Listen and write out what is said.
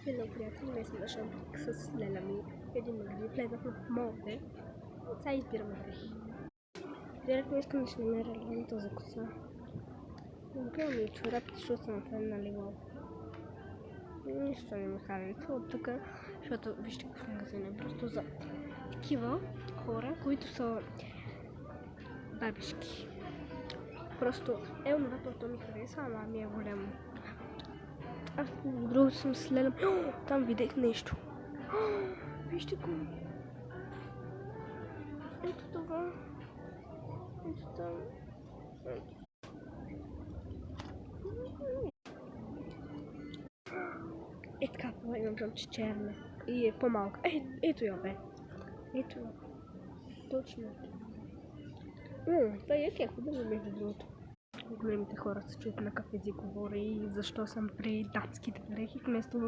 Hello, приятели, днес съм на шопинг с Леля ми в един магазин. Влезнахме в молте. Сега избираме дрехи. Директно искам да си намеря лента за коса. Имам и чорапите, защото съм налила. Нищо не ми харесва от тук, защото вижте какъв магазин е. Просто за такива хора, които са бабишки. Просто онова, което ми харесва, ама ми е голямо. Аз друго съм с Леля. Там видях нещо. Вижте го. Ето това. Ето там. Е така, имам жълче черна. И е по-малка. Ето я бе. Ето я. Точно. Това е хубаво между другото. Големите хора се чуят на какъв език говоря и защо съм при датските дрехи вместо